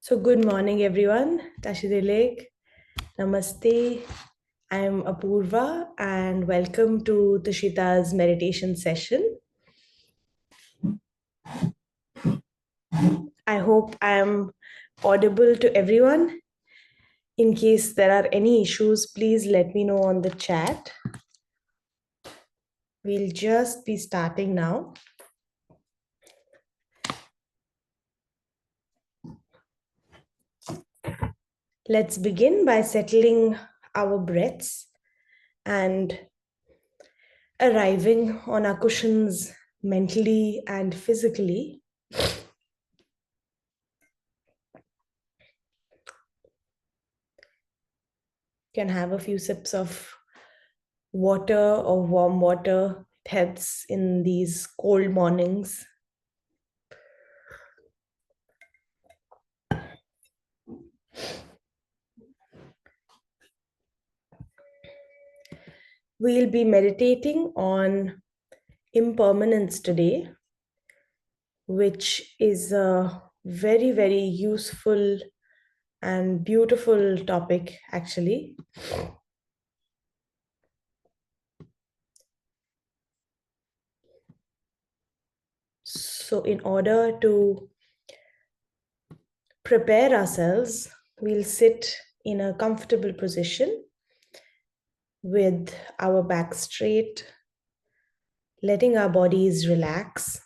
So good morning, everyone. Tushita Delhi, Namaste. I'm Apoorva, and welcome to Tushita's meditation session. I hope I'm audible to everyone. In case there are any issues, please let me know on the chat. We'll just be starting now. Let's begin by settling our breaths and arriving on our cushions mentally and physically. Can have a few sips of water or warm water. It helps in these cold mornings. We'll be meditating on impermanence today, which is a very, very useful and beautiful topic, actually. So, in order to prepare ourselves, we'll sit in a comfortable position with our back straight, letting our bodies relax.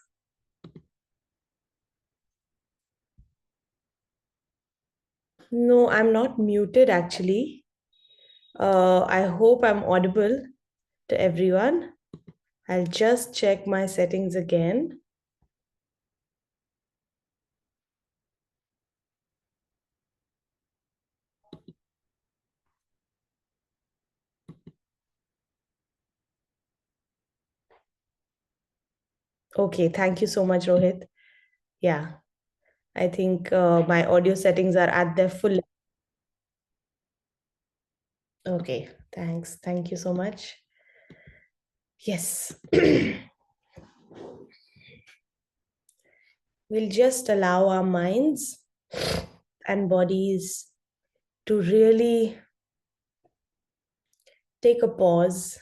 No, I'm not muted actually. I hope I'm audible to everyone. I'll just check my settings again. Okay, thank you so much, Rohit. Yeah, I think my audio settings are at their full. Okay, thanks. Thank you so much. Yes. We'll just allow our minds and bodies to really take a pause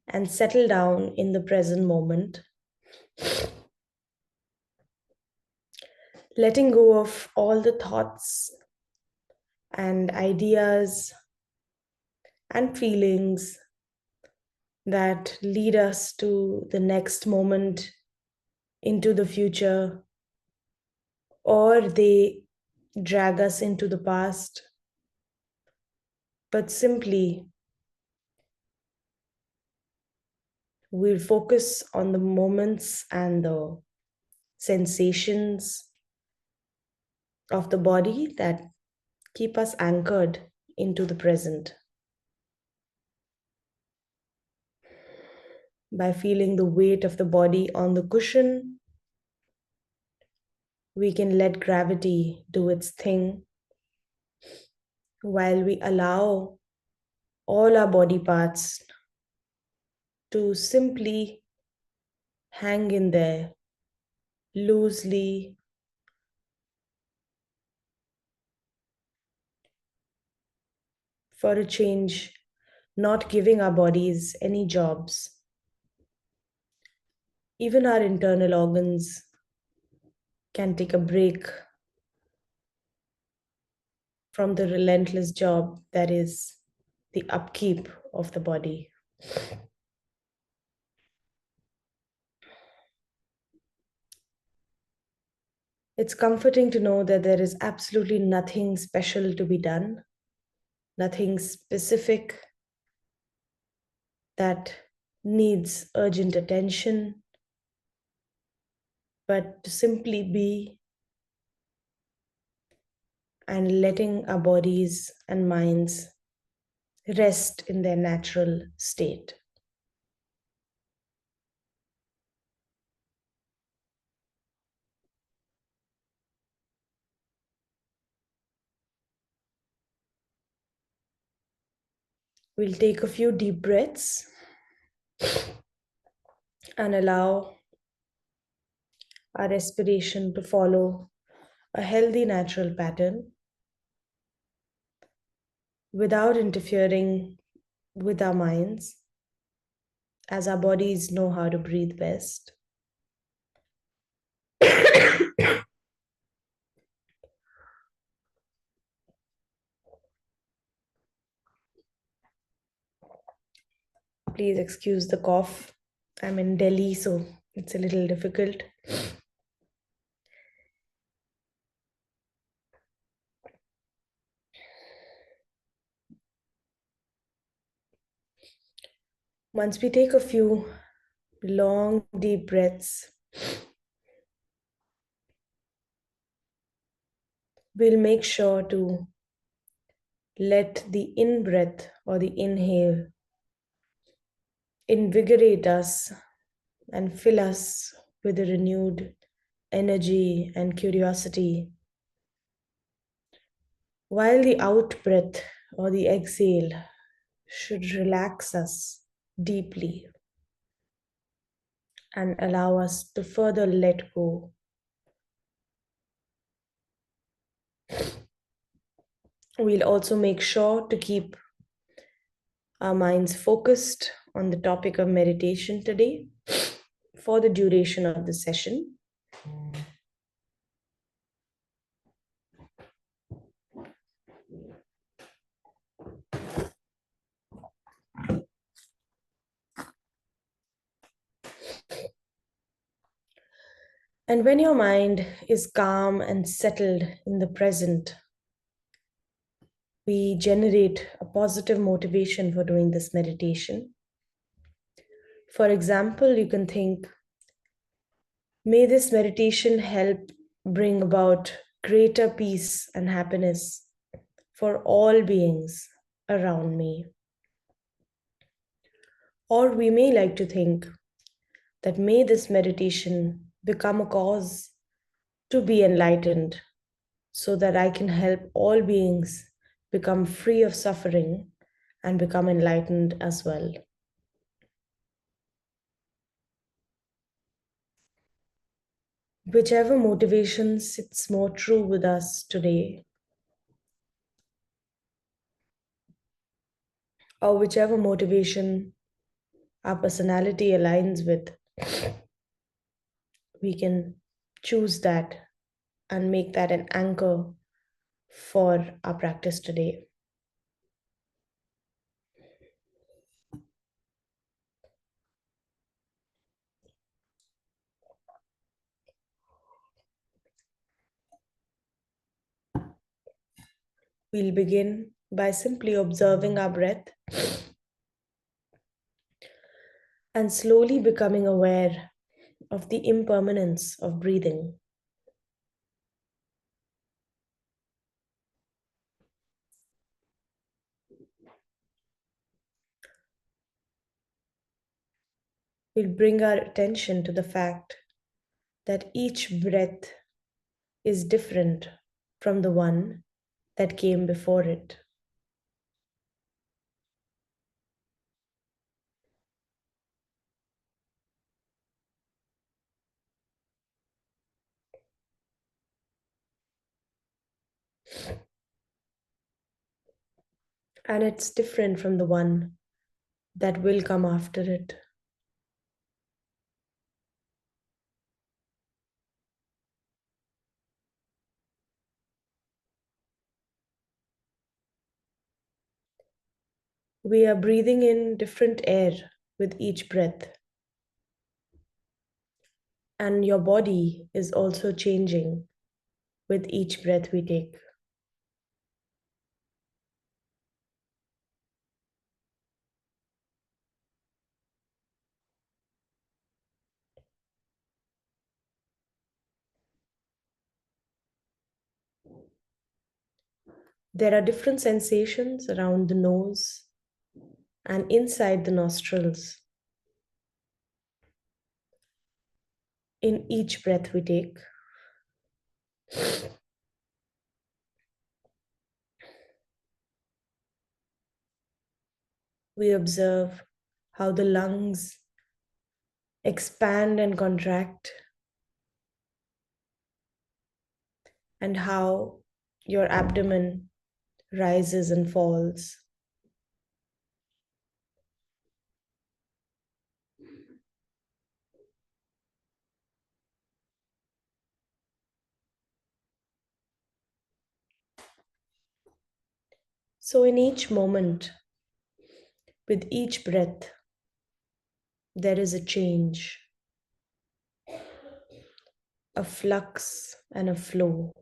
and settle down in the present moment, letting go of all the thoughts and ideas and feelings that lead us to the next moment, into the future, or they drag us into the past, but simply we'll focus on the moments and the sensations of the body that keep us anchored into the present. By feeling the weight of the body on the cushion, we can let gravity do its thing while we allow all our body parts to simply hang in there loosely, for a change, not giving our bodies any jobs. Even our internal organs can take a break from the relentless job that is the upkeep of the body. It's comforting to know that there is absolutely nothing special to be done, nothing specific that needs urgent attention, but to simply be and letting our bodies and minds rest in their natural state. We'll take a few deep breaths and allow our respiration to follow a healthy natural pattern without interfering with our minds, as our bodies know how to breathe best. Please excuse the cough. I'm in Delhi, so it's a little difficult. Once we take a few long, deep breaths, we'll make sure to let the in breath or the inhale invigorate us and fill us with a renewed energy and curiosity, while the out breath or the exhale should relax us deeply and allow us to further let go. We'll also make sure to keep our minds focused on the topic of meditation today for the duration of the session. And when your mind is calm and settled in the present, we generate a positive motivation for doing this meditation. For example, you can think, may this meditation help bring about greater peace and happiness for all beings around me. Or we may like to think that may this meditation become a cause to be enlightened so that I can help all beings become free of suffering and become enlightened as well. Whichever motivation sits more true with us today, or whichever motivation our personality aligns with, we can choose that and make that an anchor for our practice today. We'll begin by simply observing our breath and slowly becoming aware of the impermanence of breathing. We'll bring our attention to the fact that each breath is different from the one that came before it. And it's different from the one that will come after it. We are breathing in different air with each breath. And your body is also changing with each breath we take. There are different sensations around the nose and inside the nostrils in each breath we take. We observe how the lungs expand and contract, and how your abdomen rises and falls. So, in each moment, with each breath, there is a change, a flux, and a flow.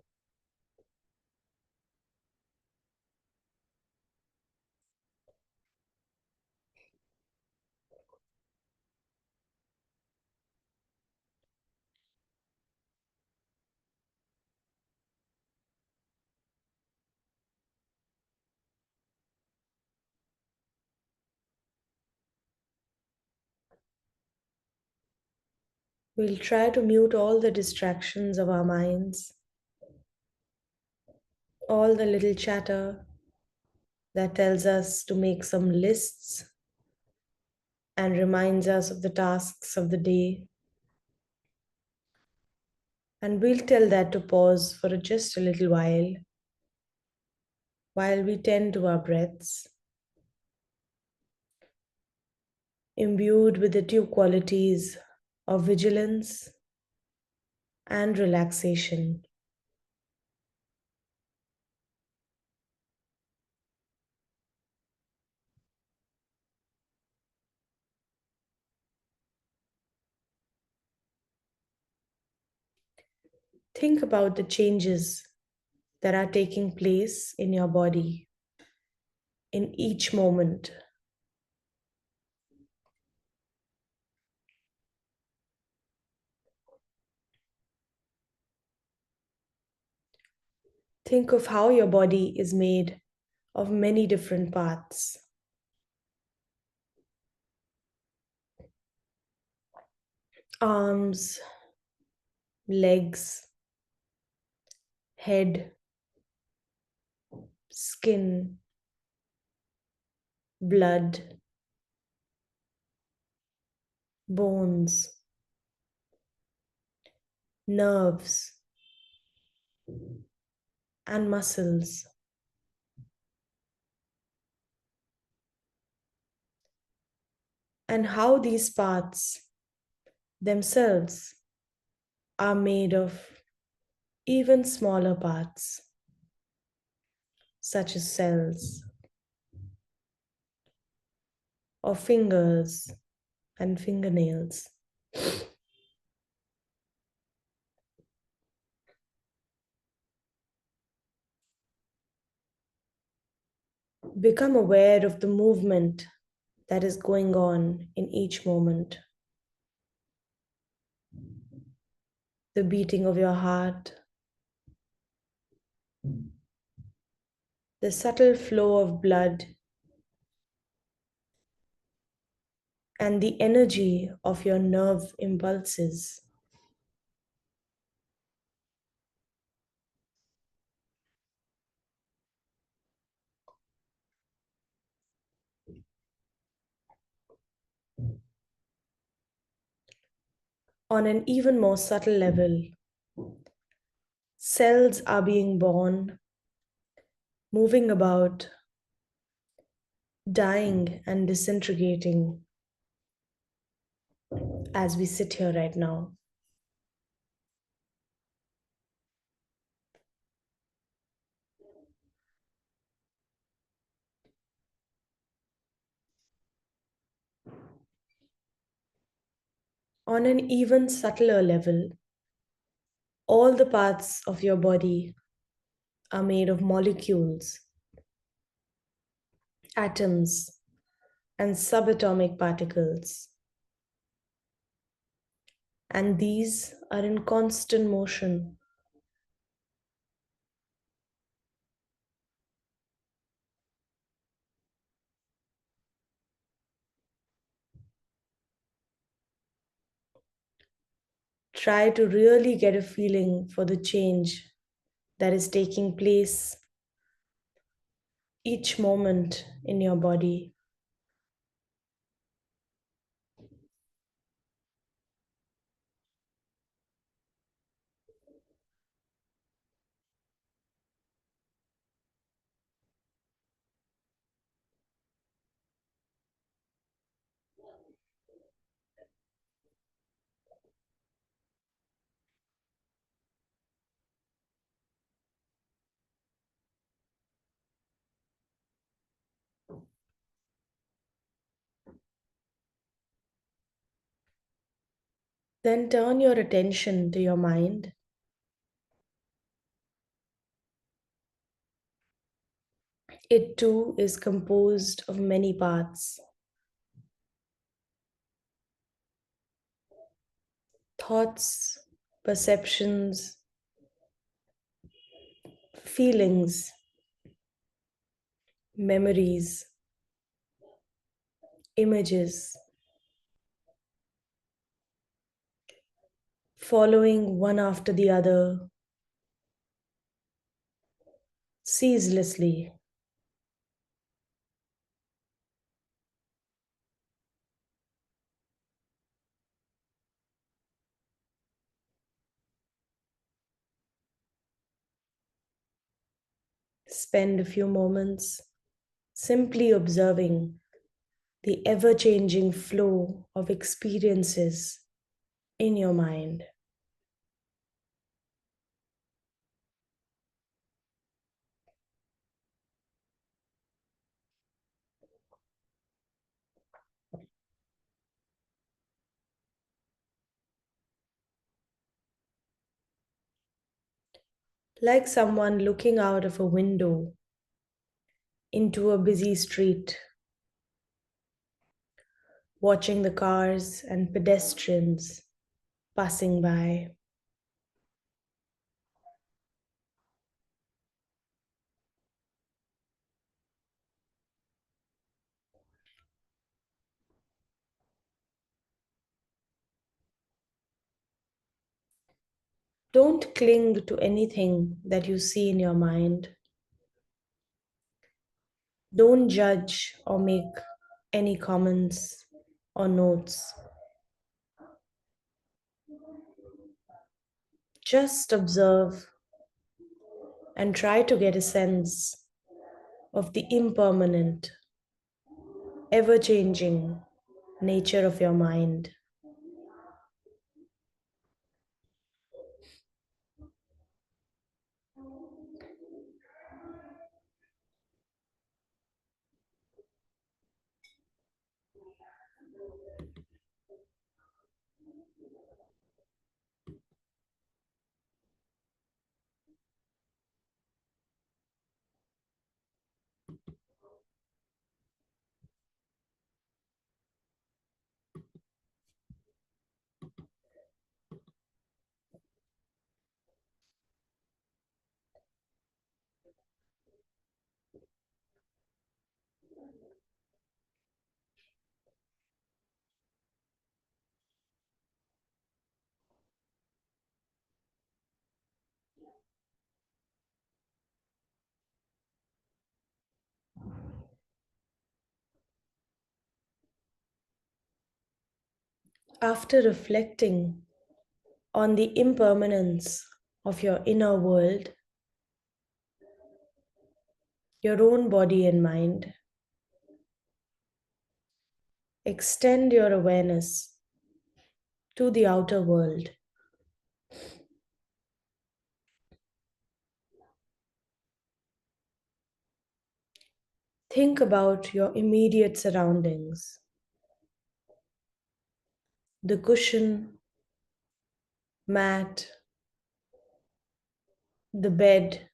We'll try to mute all the distractions of our minds, all the little chatter that tells us to make some lists and reminds us of the tasks of the day. And we'll tell that to pause for just a little while we tend to our breaths, imbued with the two qualities of vigilance and relaxation. Think about the changes that are taking place in your body in each moment. Think of how your body is made of many different parts: arms, legs, head, skin, blood, bones, nerves, and muscles, and how these parts themselves are made of even smaller parts, such as cells, or fingers and fingernails. Become aware of the movement that is going on in each moment, the beating of your heart, the subtle flow of blood, and the energy of your nerve impulses. On an even more subtle level, cells are being born, moving about, dying and disintegrating as we sit here right now. On an even subtler level, all the parts of your body are made of molecules, atoms, and subatomic particles. And these are in constant motion. Try to really get a feeling for the change that is taking place each moment in your body. Then turn your attention to your mind. It too is composed of many parts: thoughts, perceptions, feelings, memories, images, following one after the other, ceaselessly. Spend a few moments simply observing the ever changing flow of experiences in your mind. Like someone looking out of a window into a busy street, watching the cars and pedestrians passing by. Don't cling to anything that you see in your mind. Don't judge or make any comments or notes. Just observe and try to get a sense of the impermanent, ever changing nature of your mind. After reflecting on the impermanence of your inner world, your own body and mind, extend your awareness to the outer world. Think about your immediate surroundings: the cushion, mat, the bed,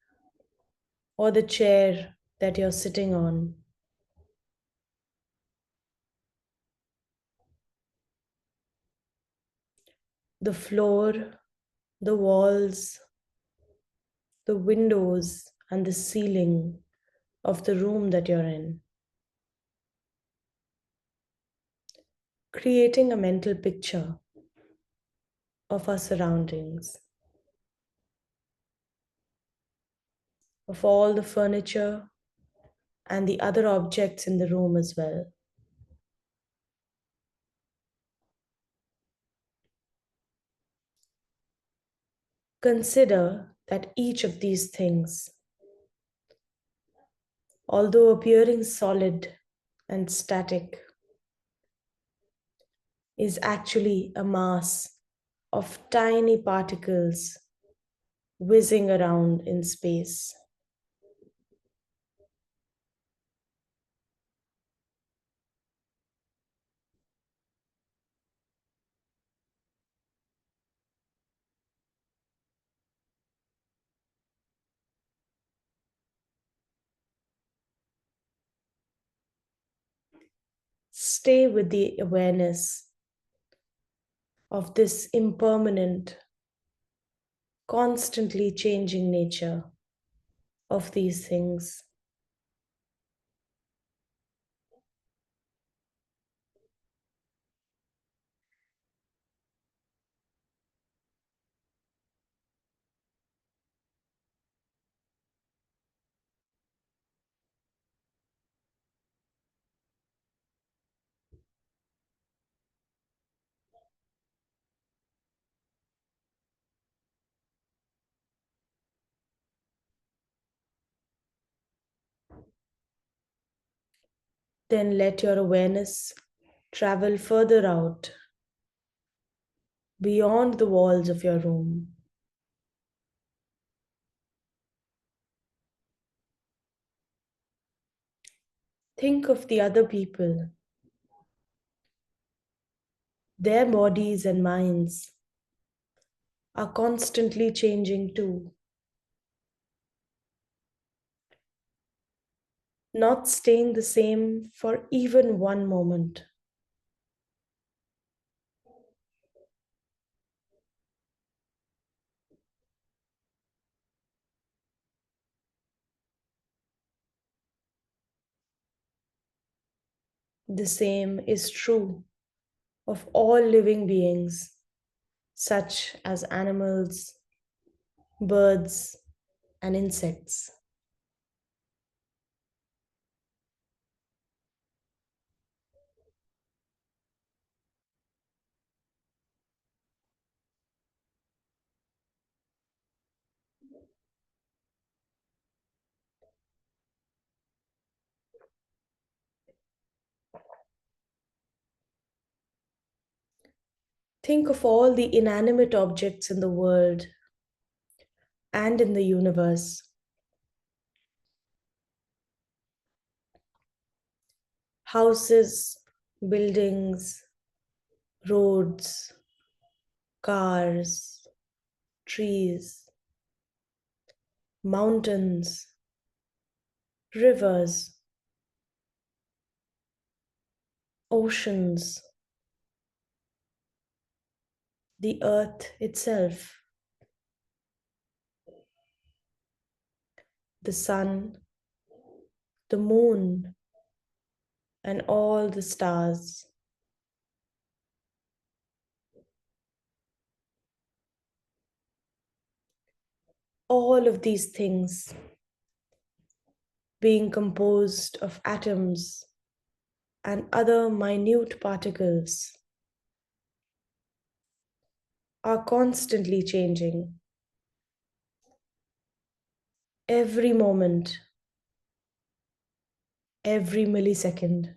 or the chair that you're sitting on. The floor, the walls, the windows, and the ceiling of the room that you're in, creating a mental picture of our surroundings, of all the furniture and the other objects in the room as well. Consider that each of these things, although appearing solid and static, is actually a mass of tiny particles whizzing around in space. Stay with the awareness of this impermanent, constantly changing nature of these things. Then let your awareness travel further out beyond the walls of your room. Think of the other people, their bodies and minds are constantly changing too, not staying the same for even one moment. The same is true of all living beings, such as animals, birds, and insects. Think of all the inanimate objects in the world and in the universe. Houses, buildings, roads, cars, trees, mountains, rivers, oceans, the earth itself, the sun, the moon, and all the stars. All of these things being composed of atoms and other minute particles are constantly changing every moment, every millisecond.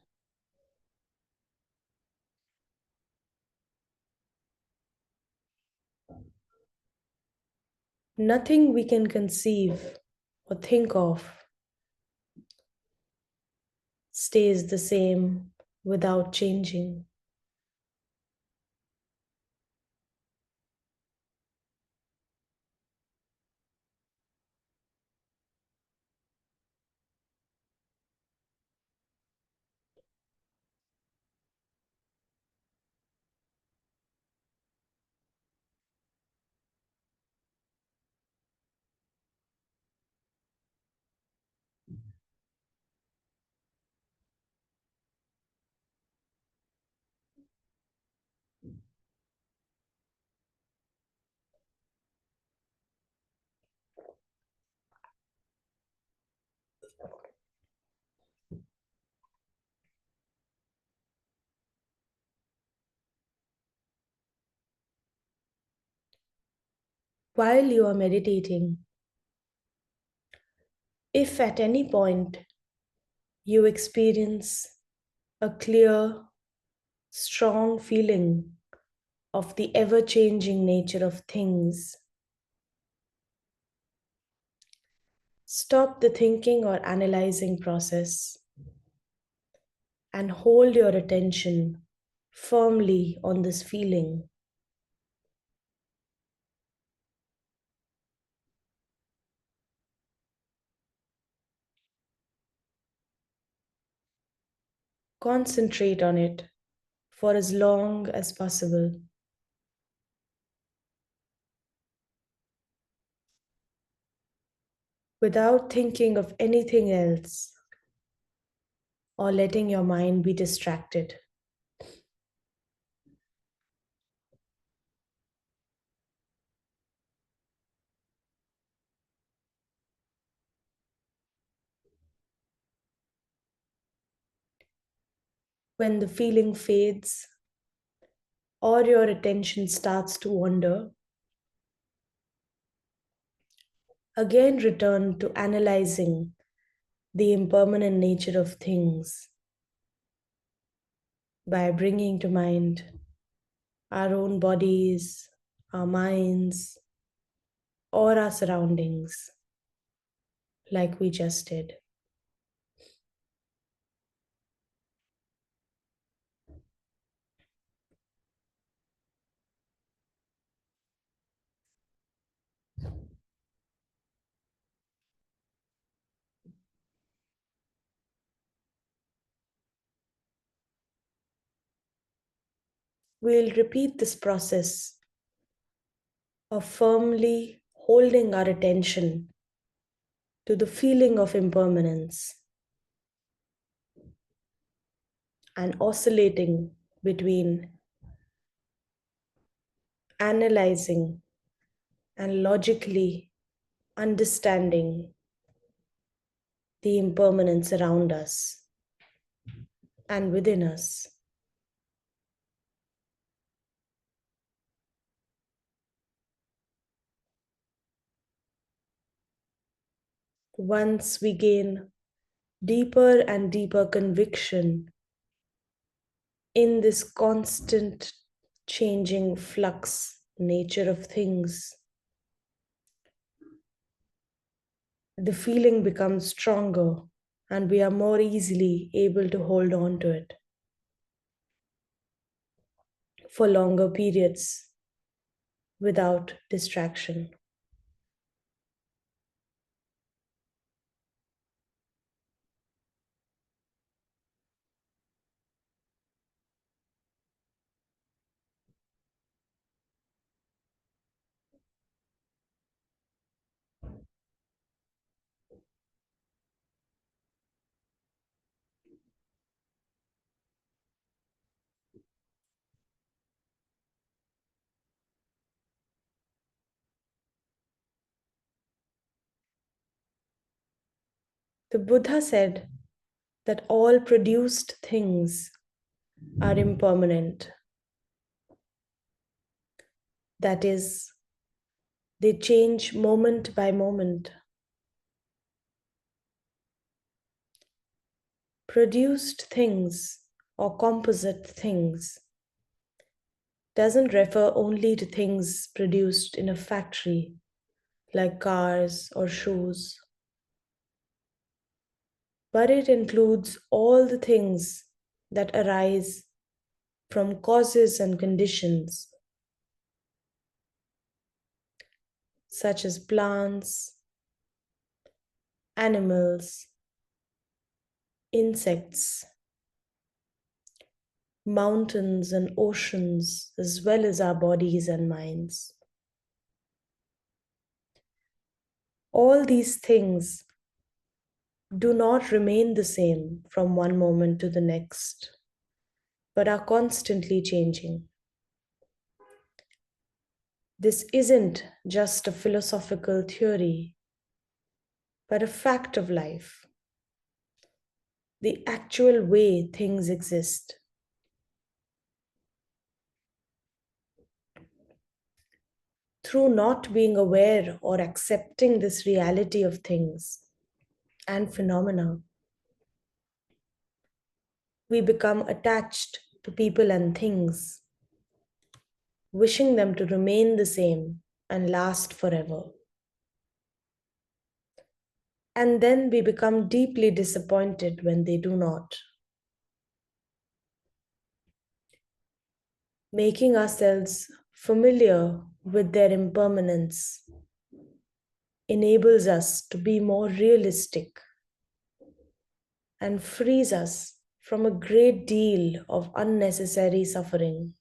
Nothing we can conceive or think of stays the same without changing. While you are meditating, if at any point you experience a clear, strong feeling of the ever changing nature of things, stop the thinking or analyzing process and hold your attention firmly on this feeling. Concentrate on it for as long as possible without thinking of anything else or letting your mind be distracted. When the feeling fades or your attention starts to wander, again return to analyzing the impermanent nature of things by bringing to mind our own bodies, our minds, or our surroundings, like we just did. We'll repeat this process of firmly holding our attention to the feeling of impermanence and oscillating between analyzing and logically understanding the impermanence around us and within us. Once we gain deeper and deeper conviction in this constant changing flux nature of things, the feeling becomes stronger and we are more easily able to hold on to it for longer periods without distraction. The Buddha said that all produced things are impermanent. That is, they change moment by moment. Produced things or composite things doesn't refer only to things produced in a factory like cars or shoes, but it includes all the things that arise from causes and conditions, such as plants, animals, insects, mountains, and oceans, as well as our bodies and minds. All these things do not remain the same from one moment to the next, but are constantly changing. This isn't just a philosophical theory, but a fact of life, the actual way things exist. Through not being aware or accepting this reality of things and phenomena, we become attached to people and things, wishing them to remain the same and last forever. And then we become deeply disappointed when they do not. Making ourselves familiar with their impermanence enables us to be more realistic and frees us from a great deal of unnecessary suffering.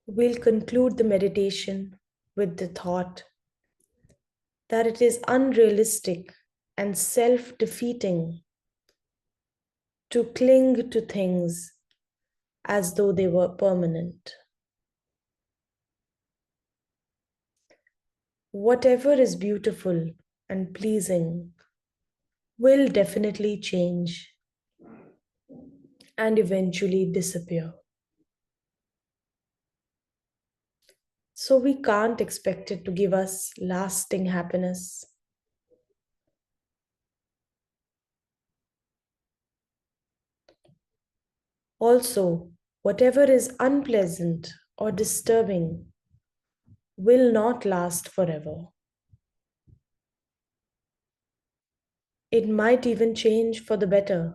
We'll conclude the meditation with the thought that it is unrealistic and self defeating to cling to things as though they were permanent. Whatever is beautiful and pleasing will definitely change and eventually disappear. So we can't expect it to give us lasting happiness. Also, whatever is unpleasant or disturbing will not last forever. It might even change for the better.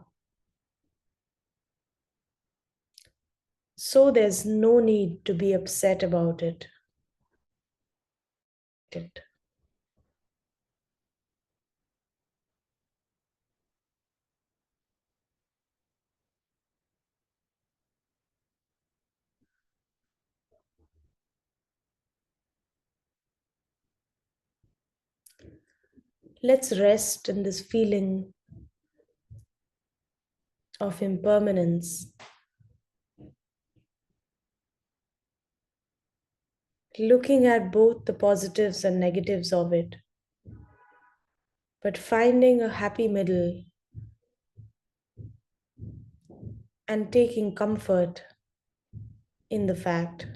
So there's no need to be upset about it. Let's rest in this feeling of impermanence, looking at both the positives and negatives of it, but finding a happy middle and taking comfort in the fact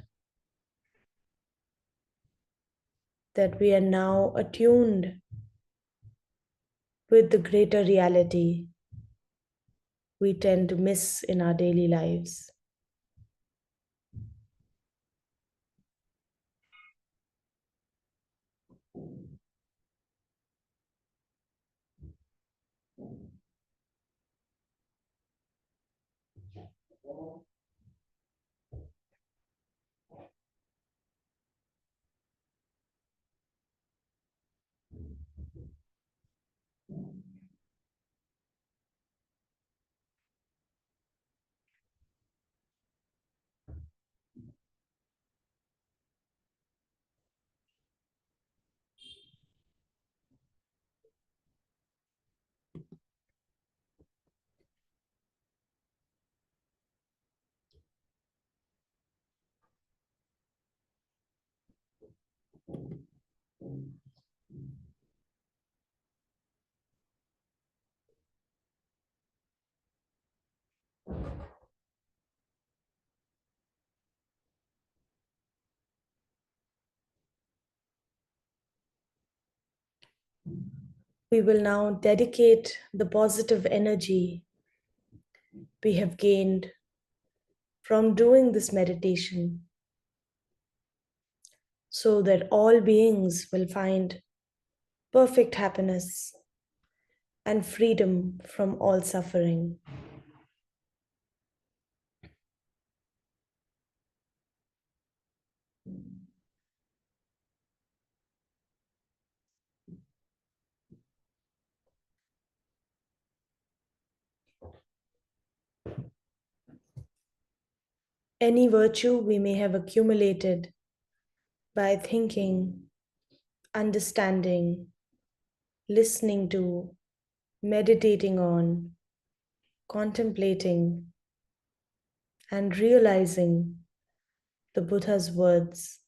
that we are now attuned with the greater reality we tend to miss in our daily lives. We will now dedicate the positive energy we have gained from doing this meditation so that all beings will find perfect happiness and freedom from all suffering. Any virtue we may have accumulated by thinking, understanding, listening to, meditating on, contemplating, and realizing the Buddha's words.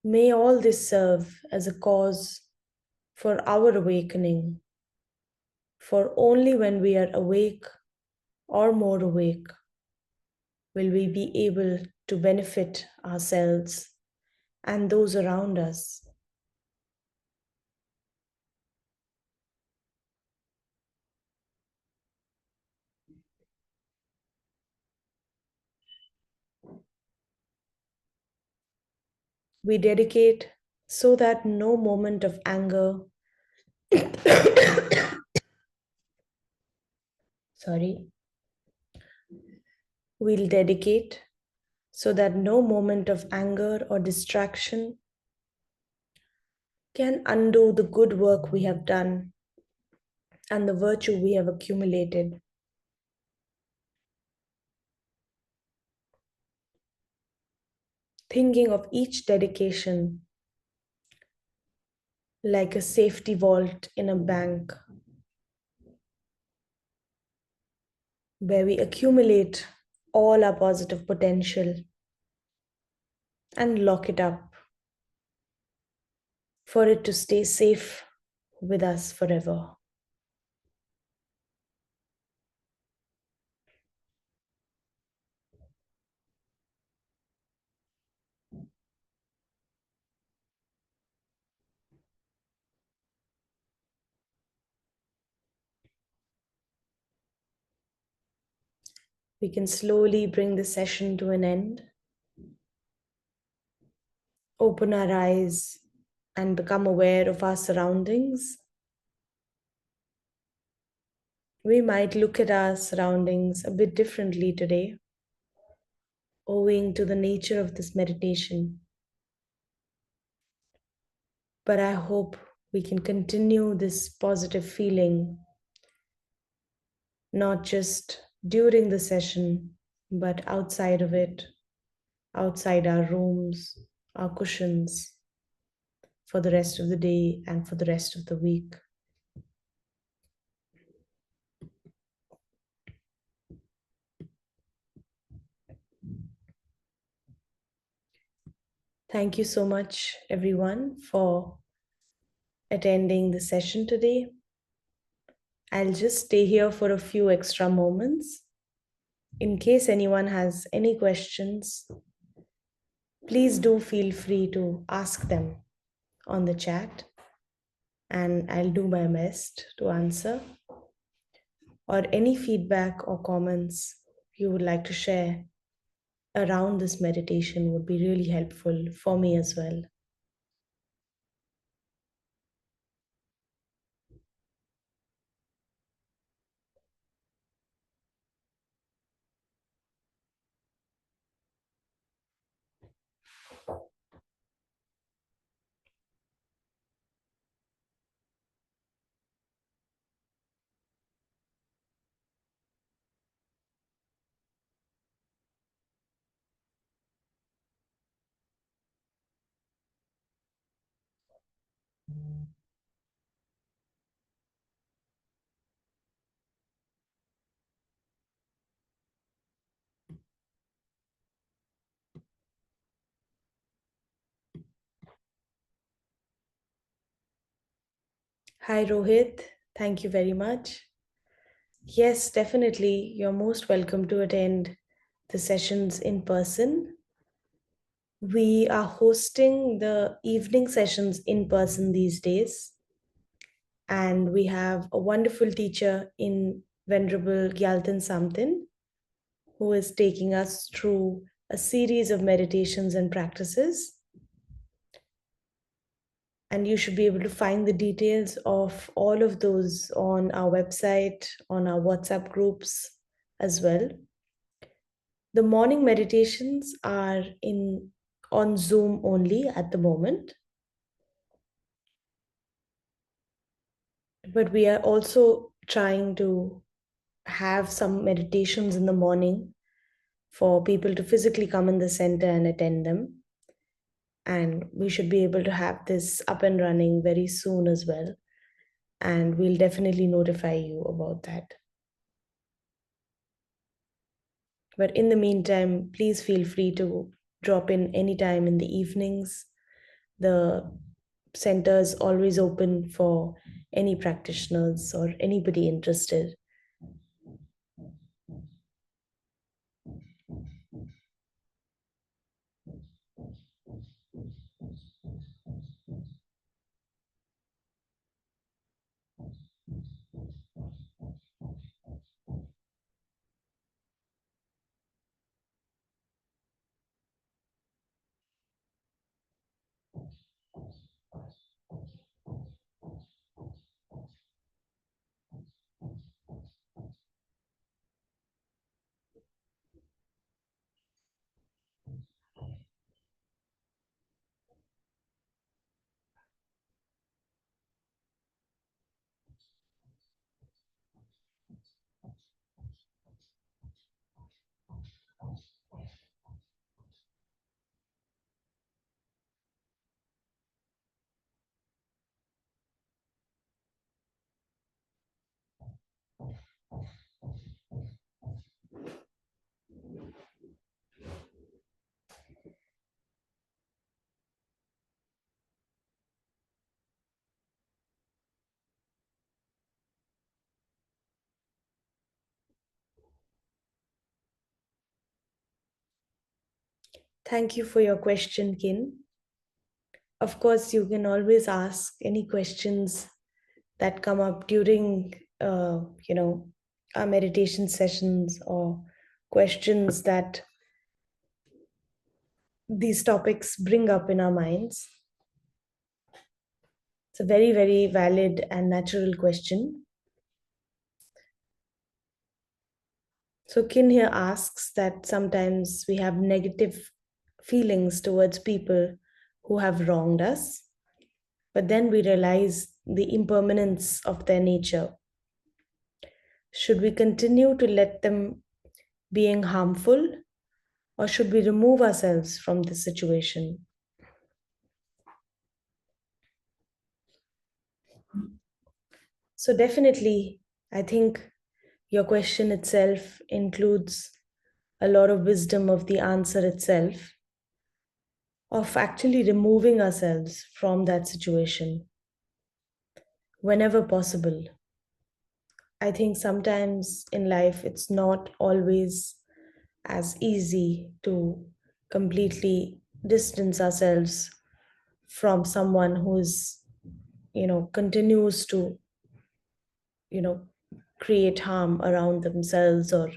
May all this serve as a cause for our awakening, for only when we are awake or more awake will we be able to benefit ourselves and those around us. We dedicate so that no moment of anger, sorry, we'll dedicate so that no moment of anger or distraction can undo the good work we have done and the virtue we have accumulated. Thinking of each dedication like a safety vault in a bank where we accumulate all our positive potential and lock it up for it to stay safe with us forever. We can slowly bring the session to an end, open our eyes, and become aware of our surroundings. We might look at our surroundings a bit differently today, owing to the nature of this meditation. But I hope we can continue this positive feeling, not just during the session, but outside of it, outside our rooms, our cushions, for the rest of the day and for the rest of the week. Thank you so much, everyone, for attending the session today. I'll just stay here for a few extra moments. In case anyone has any questions, please do feel free to ask them on the chat, and I'll do my best to answer. Or any feedback or comments you would like to share around this meditation would be really helpful for me as well. Hi, Rohit. Thank you very much. Yes, definitely. You're most welcome to attend the sessions in person. We are hosting the evening sessions in person these days, and we have a wonderful teacher in Venerable Gyaltan Samtin who is taking us through a series of meditations and practices. And you should be able to find the details of all of those on our website, on our WhatsApp groups as well. The morning meditations are in on Zoom only at the moment, but we are also trying to have some meditations in the morning for people to physically come in the center and attend them. And we should be able to have this up and running very soon as well. And we'll definitely notify you about that. But in the meantime, please feel free to drop in anytime in the evenings. The center is always open for any practitioners or anybody interested. Thank you for your question, Kin. Of course, you can always ask any questions that come up during, you know, our meditation sessions or questions that these topics bring up in our minds. It's a very, very valid and natural question. So, Kin here asks that sometimes we have negative feelings towards people who have wronged us, but then we realize the impermanence of their nature. Should we continue to let them being harmful, or should we remove ourselves from the situation? So, definitely, I think your question itself includes a lot of wisdom of the answer itself, of actually removing ourselves from that situation whenever possible. I think sometimes in life it's not always as easy to completely distance ourselves from someone who's, continues to, you know, create harm around themselves or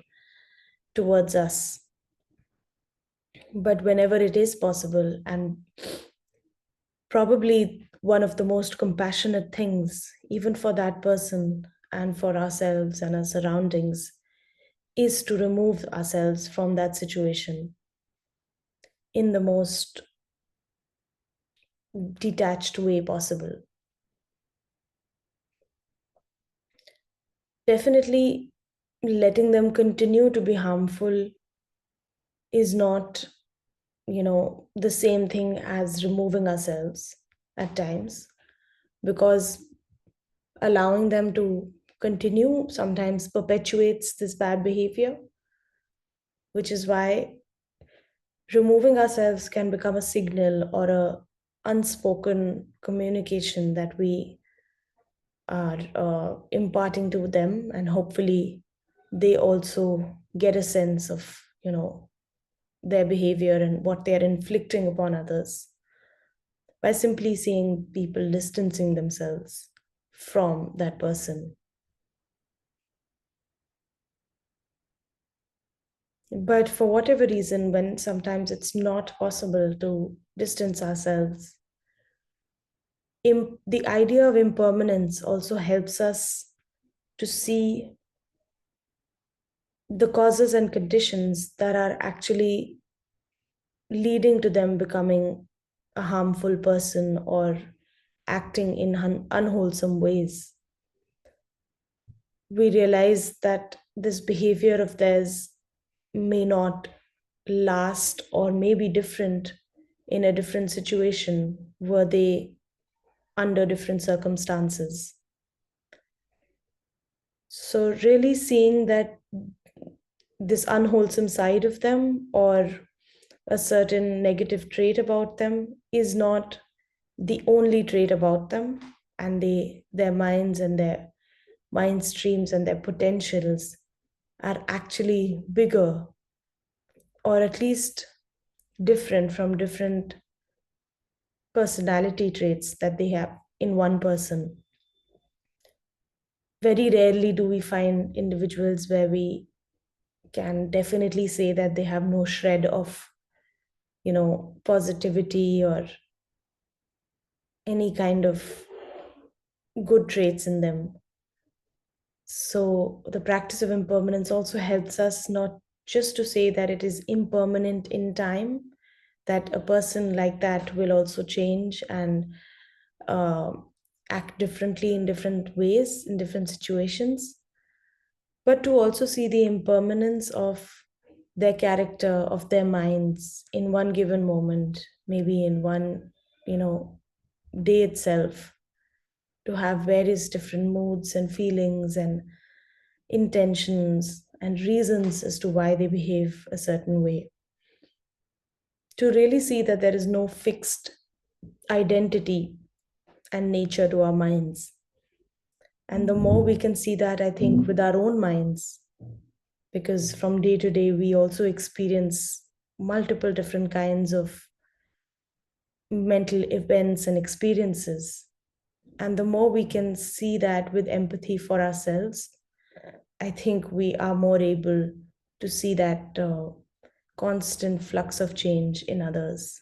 towards us. But whenever it is possible, and probably one of the most compassionate things, even for that person and for ourselves and our surroundings, is to remove ourselves from that situation in the most detached way possible. Definitely, letting them continue to be harmful is not, the same thing as removing ourselves at times, because allowing them to continue sometimes perpetuates this bad behavior, which is why removing ourselves can become a signal or a unspoken communication that we are imparting to them, and hopefully they also get a sense of, their behavior and what they are inflicting upon others by simply seeing people distancing themselves from that person. But for whatever reason, when sometimes it's not possible to distance ourselves, the idea of impermanence also helps us to see the causes and conditions that are actually leading to them becoming a harmful person or acting in unwholesome ways. We realize that this behavior of theirs may not last or may be different in a different situation were they under different circumstances. So, really seeing that this unwholesome side of them or a certain negative trait about them is not the only trait about them, and their minds and their mind streams and their potentials are actually bigger, or at least different from different personality traits that they have in one person. Very rarely do we find individuals where we can definitely say that they have no shred of, positivity or any kind of good traits in them. So the practice of impermanence also helps us not just to say that it is impermanent in time, that a person like that will also change and uh, act differently in different ways, in different situations, but to also see the impermanence of their character, of their minds in one given moment, maybe in one, day itself, to have various different moods and feelings and intentions and reasons as to why they behave a certain way. To really see that there is no fixed identity and nature to our minds. And the more we can see that, I think, with our own minds, because from day to day, we also experience multiple different kinds of mental events and experiences. And the more we can see that with empathy for ourselves, I think we are more able to see that constant flux of change in others.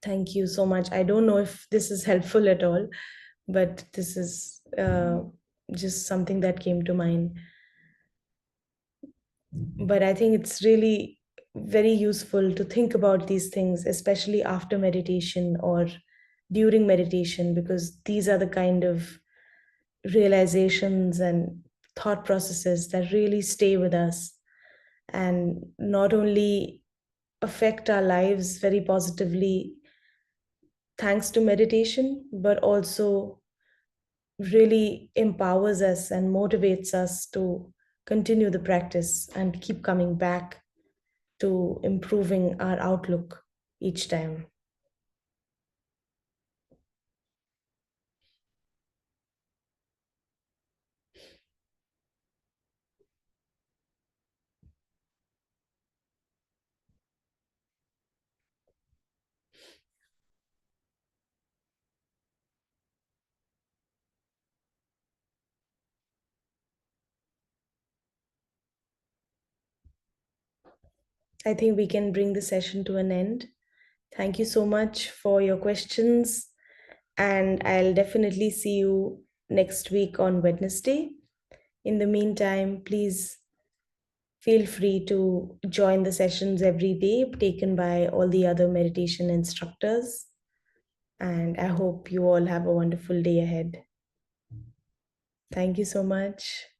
Thank you so much. I don't know if this is helpful at all, but this is just something that came to mind. But I think it's really very useful to think about these things, especially after meditation or during meditation, because these are the kind of realizations and thought processes that really stay with us and not only affect our lives very positively thanks to meditation, but also really empowers us and motivates us to continue the practice and keep coming back to improving our outlook each time. I think we can bring the session to an end. Thank you so much for your questions, and I'll definitely see you next week on Wednesday. In the meantime, please feel free to join the sessions every day taken by all the other meditation instructors. And I hope you all have a wonderful day ahead. Thank you so much.